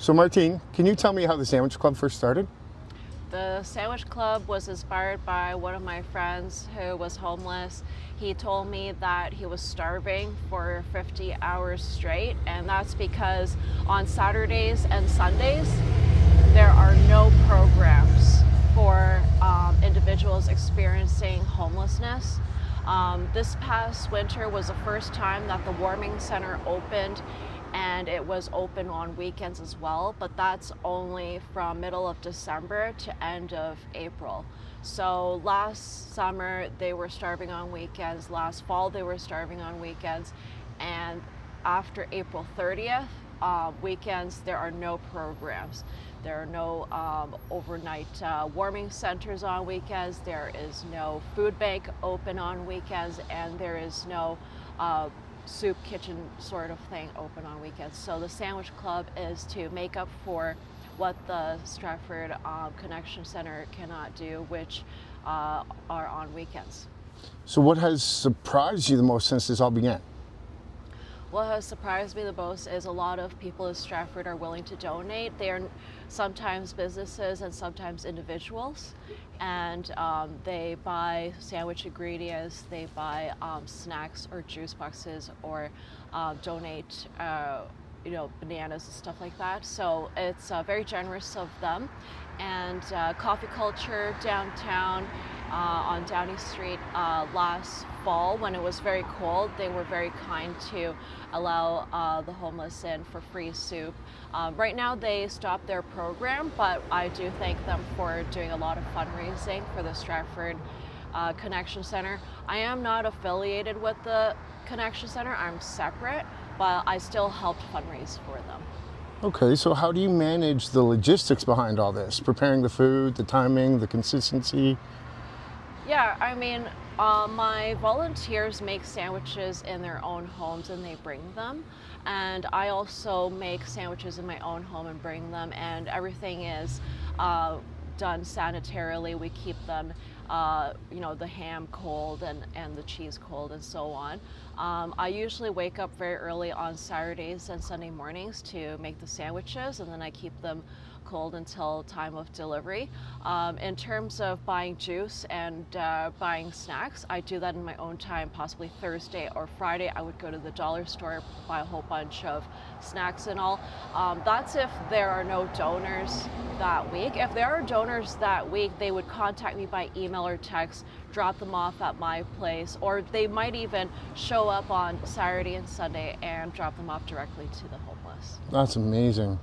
So Martine, can you tell me how the Sandwich Club first started? The Sandwich Club was inspired by one of my friends who was homeless. He told me that he was starving for 50 hours straight, and that's because on Saturdays and Sundays, there are no programs for individuals experiencing homelessness. This past winter was the first time that the warming center opened, and it was open on weekends as well, but that's only from middle of December to end of April. So last summer they were starving on weekends, last fall they were starving on weekends, and after April 30th, weekends there are no programs. There are no overnight warming centers on weekends, there is no food bank open on weekends, and there is no soup kitchen sort of thing open on weekends. So the Sandwich Club is to make up for what the Stratford Connection Center cannot do, which are on weekends. So what has surprised you the most since this all began? What has surprised me the most is a lot of people in Stratford are willing to donate. They are sometimes businesses and sometimes individuals, and they buy sandwich ingredients, they buy snacks or juice boxes, or donate bananas and stuff like that. So it's very generous of them. And coffee culture downtown on Downey Street last fall, when it was very cold, they were very kind to allow the homeless in for free soup. Right now they stopped their program, but I do thank them for doing a lot of fundraising for the Stratford Connection Center. I am not affiliated with the Connection Center, I'm separate, but I still helped fundraise for them. Okay, so how do you manage the logistics behind all this? Preparing the food, the timing, the consistency? Yeah, I mean, my volunteers make sandwiches in their own homes and they bring them. And I also make sandwiches in my own home and bring them, and everything is done sanitarily. We keep them, the ham cold and the cheese cold and so on. I usually wake up very early on Saturdays and Sunday mornings to make the sandwiches, and then I keep them cold until time of delivery. In terms of buying juice and buying snacks, I do that in my own time. Possibly Thursday or Friday I would go to the dollar store, buy a whole bunch of snacks and all. That's if there are no donors that week. If there are donors that week, they would contact me by email or text, drop them off at my place, or they might even show up on Saturday and Sunday and drop them off directly to the homeless. That's amazing.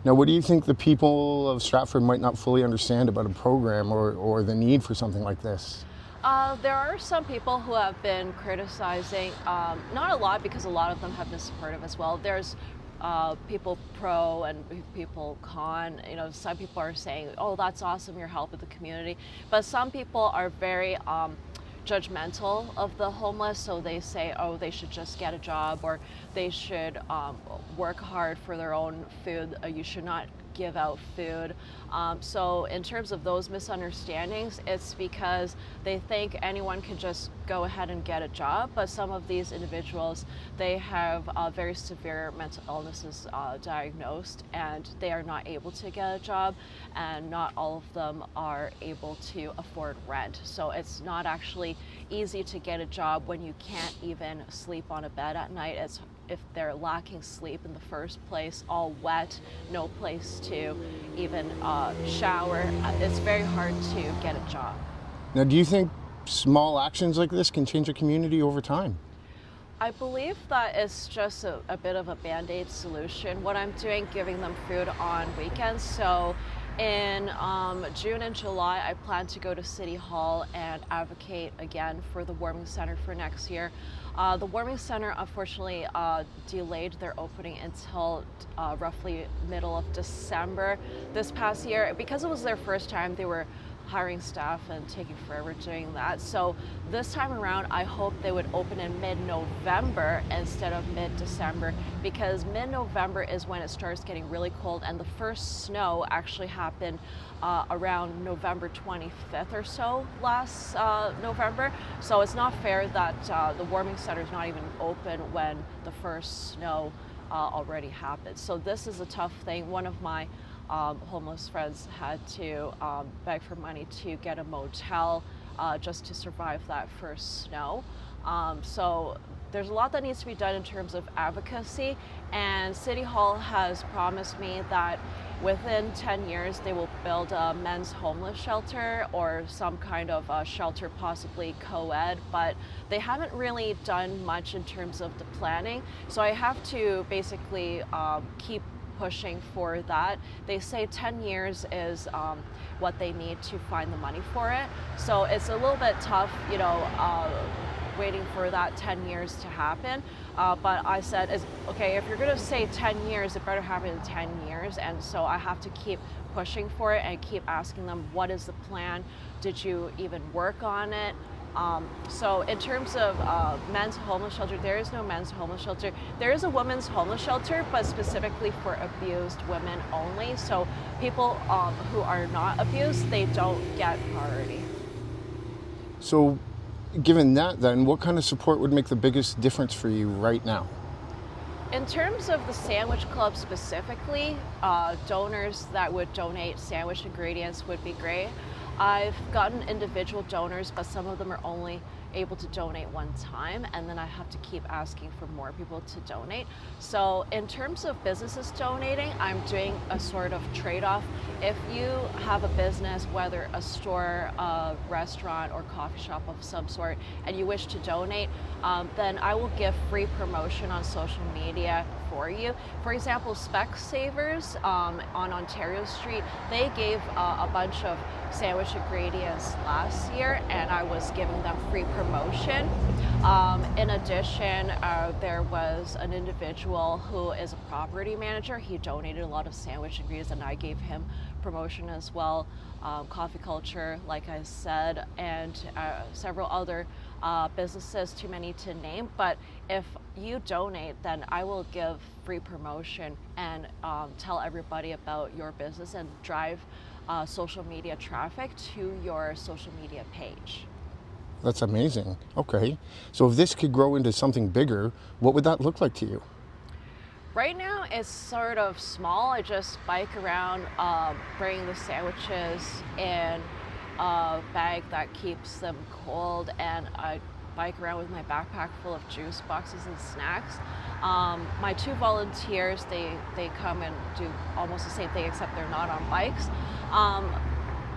Now, what do you think the people of Stratford might not fully understand about a program or the need for something like this? There are some people who have been criticizing, not a lot, because a lot of them have been supportive as well. There's people pro and people con. Some people are saying, oh, that's awesome, you're helping the community. But some people are very judgmental of the homeless, so they say, oh, they should just get a job, or they should work hard for their own food. You should not give out food. So in terms of those misunderstandings, it's because they think anyone can just go ahead and get a job, but some of these individuals, they have very severe mental illnesses diagnosed, and they are not able to get a job, and not all of them are able to afford rent. So it's not actually easy to get a job when you can't even sleep on a bed at night. It's if they're lacking sleep in the first place, all wet, no place to even shower, it's very hard to get a job. Now, do you think small actions like this can change a community over time? I believe that it's just a bit of a band-aid solution. What I'm doing, giving them food on weekends. So in June and July, I plan to go to City Hall and advocate again for the warming center for next year. The warming center, unfortunately, delayed their opening until roughly middle of December this past year. Because it was their first time, they were hiring staff and taking forever doing that. So this time around, I hope they would open in mid-November instead of mid-December, because mid-November is when it starts getting really cold, and the first snow actually happened around November 25th or so last November. So it's not fair that the warming center is not even open when the first snow already happened. So this is a tough thing. One of my homeless friends had to beg for money to get a motel just to survive that first snow. So there's a lot that needs to be done in terms of advocacy, and City Hall has promised me that within 10 years they will build a men's homeless shelter or some kind of a shelter, possibly co-ed, but they haven't really done much in terms of the planning. So I have to basically keep pushing for that. They say 10 years is what they need to find the money for it. So it's a little bit tough, waiting for that 10 years to happen. But I said, okay, if you're gonna say 10 years, it better happen in 10 years. And so I have to keep pushing for it and keep asking them, what is the plan? Did you even work on it? So in terms of men's homeless shelter, there is no men's homeless shelter. There is a women's homeless shelter, but specifically for abused women only. So people who are not abused, they don't get priority. So given that then, what kind of support would make the biggest difference for you right now? In terms of the Sandwich Club specifically, donors that would donate sandwich ingredients would be great. I've gotten individual donors, but some of them are only able to donate one time, and then I have to keep asking for more people to donate. So in terms of businesses donating, I'm doing a sort of trade-off. If you have a business, whether a store, a restaurant, or coffee shop of some sort, and you wish to donate, then I will give free promotion on social media for you. For example, Specsavers on Ontario Street, they gave a bunch of sandwich ingredients last year, and I was giving them free promotion. In addition, there was an individual who is a property manager. He donated a lot of sandwich ingredients, and I gave him promotion as well. Coffee Culture, like I said, and several other businesses, too many to name. But if you donate, then I will give free promotion and tell everybody about your business and drive social media traffic to your social media page. That's amazing. Okay. So if this could grow into something bigger, what would that look like to you? Right now it's sort of small. I just bike around, bring the sandwiches in a bag that keeps them cold, and I bike around with my backpack full of juice boxes and snacks. My two volunteers, they come and do almost the same thing, except they're not on bikes.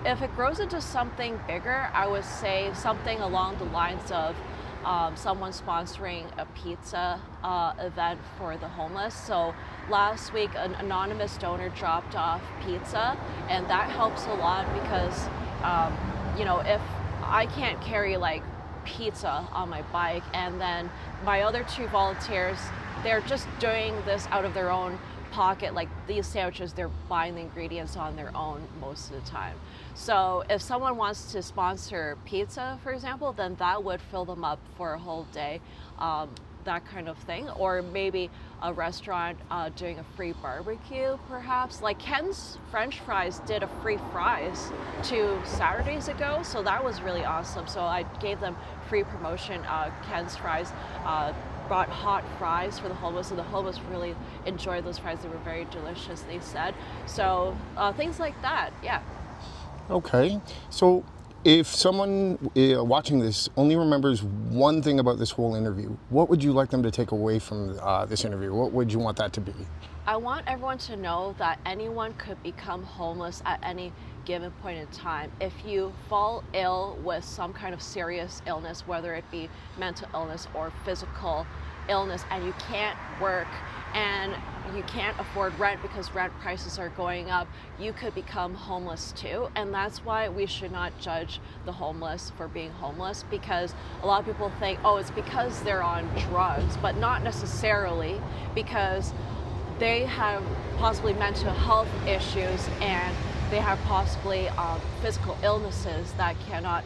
If it grows into something bigger, I would say something along the lines of someone sponsoring a pizza event for the homeless. So last week, an anonymous donor dropped off pizza, and that helps a lot because, if I can't carry like pizza on my bike, and then my other two volunteers, they're just doing this out of their own pocket. Like these sandwiches, they're buying the ingredients on their own most of the time. So if someone wants to sponsor pizza, for example, then that would fill them up for a whole day, that kind of thing. Or maybe a restaurant doing a free barbecue, perhaps. Like Ken's French Fries did a free fries 2 Saturdays ago, so that was really awesome. So I gave them free promotion. Ken's Fries brought hot fries for the homeless, and the homeless really enjoyed those fries. They were very delicious, they said. So things like that, yeah. Okay. So if someone watching this only remembers one thing about this whole interview, what would you like them to take away from this interview? What would you want that to be? I want everyone to know that anyone could become homeless at any given point in time. If you fall ill with some kind of serious illness, whether it be mental illness or physical illness, and you can't work and you can't afford rent because rent prices are going up, you could become homeless too. And that's why we should not judge the homeless for being homeless, because a lot of people think, oh, it's because they're on drugs, but not necessarily, because they have possibly mental health issues, and they have possibly physical illnesses that cannot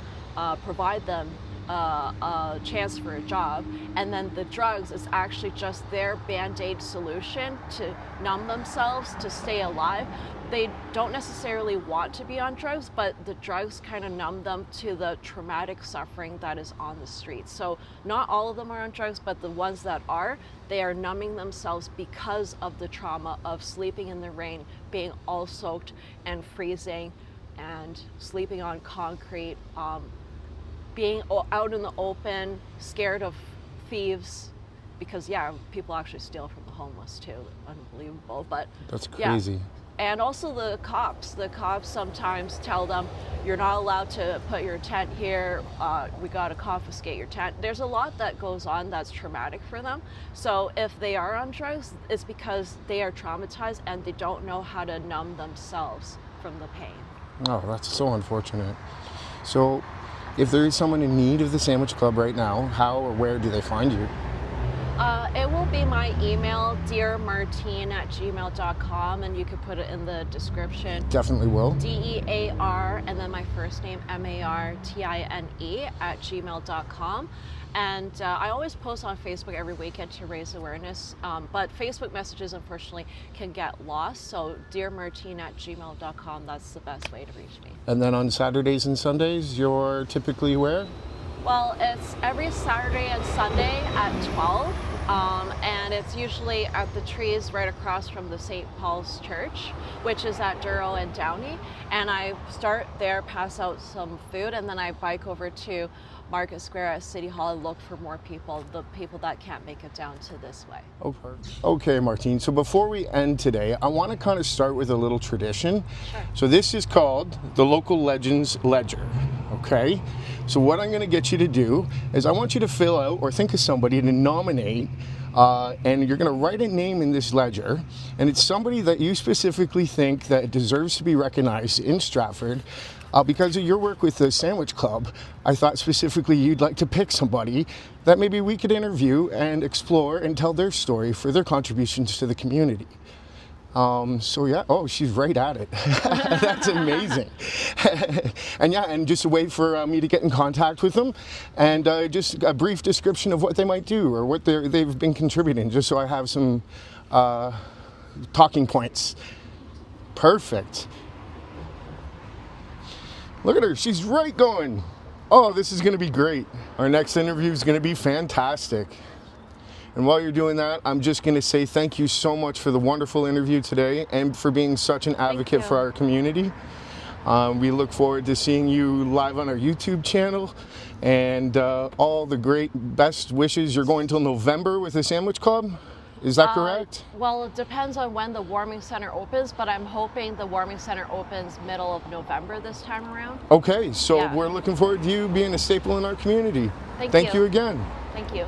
provide them a chance for a job, and then the drugs is actually just their band-aid solution to numb themselves, to stay alive. They don't necessarily want to be on drugs, but the drugs kind of numb them to the traumatic suffering that is on the streets. So not all of them are on drugs, but the ones that are, they are numbing themselves because of the trauma of sleeping in the rain, being all soaked and freezing, and sleeping on concrete, being out in the open, scared of thieves, because people actually steal from the homeless too. Unbelievable, but that's crazy. Yeah. And also the cops sometimes tell them, you're not allowed to put your tent here, we gotta confiscate your tent. There's a lot that goes on that's traumatic for them. So if they are on drugs, it's because they are traumatized and they don't know how to numb themselves from the pain. Oh, that's so unfortunate. So if there is someone in need of the Sandwich Club right now, how or where do they find you? It will be my email, dearmartine@gmail.com, and you can put it in the description. Definitely will. DEAR, and then my first name, MARTINE@gmail.com. And I always post on Facebook every weekend to raise awareness, but Facebook messages, unfortunately, can get lost. So dearmartine@gmail.com, that's the best way to reach me. And then on Saturdays and Sundays, you're typically where? Well, it's every Saturday and Sunday at 12, and it's usually at the trees right across from the St. Paul's Church, which is at Duro and Downey. And I start there, pass out some food, and then I bike over to Market Square at City Hall and look for more people, the people that can't make it down to this way. Okay, Martine, so before we end today, I want to kind of start with a little tradition. Sure. So this is called the Local Legends Ledger, okay? So what I'm going to get you to do is I want you to fill out or think of somebody to nominate, and you're going to write a name in this ledger, and it's somebody that you specifically think that deserves to be recognized in Stratford. Because of your work with the Sandwich Club, I thought specifically you'd like to pick somebody that maybe we could interview and explore and tell their story for their contributions to the community. So yeah, oh, she's right at it. That's amazing. and just a way for me to get in contact with them, and just a brief description of what they might do or what they've been contributing, just so I have some talking points. Perfect. Look at her, she's right going. Oh, this is gonna be great. Our next interview is gonna be fantastic. And while you're doing that, I'm just gonna say thank you so much for the wonderful interview today and for being such an advocate for our community. We look forward to seeing you live on our YouTube channel, and all the great best wishes. You're going till November with the Sandwich Club? Is that correct? Well, it depends on when the warming center opens, but I'm hoping the warming center opens middle of November this time around. Okay, so we're looking forward to you being a staple in our community. Thank you again. Thank you.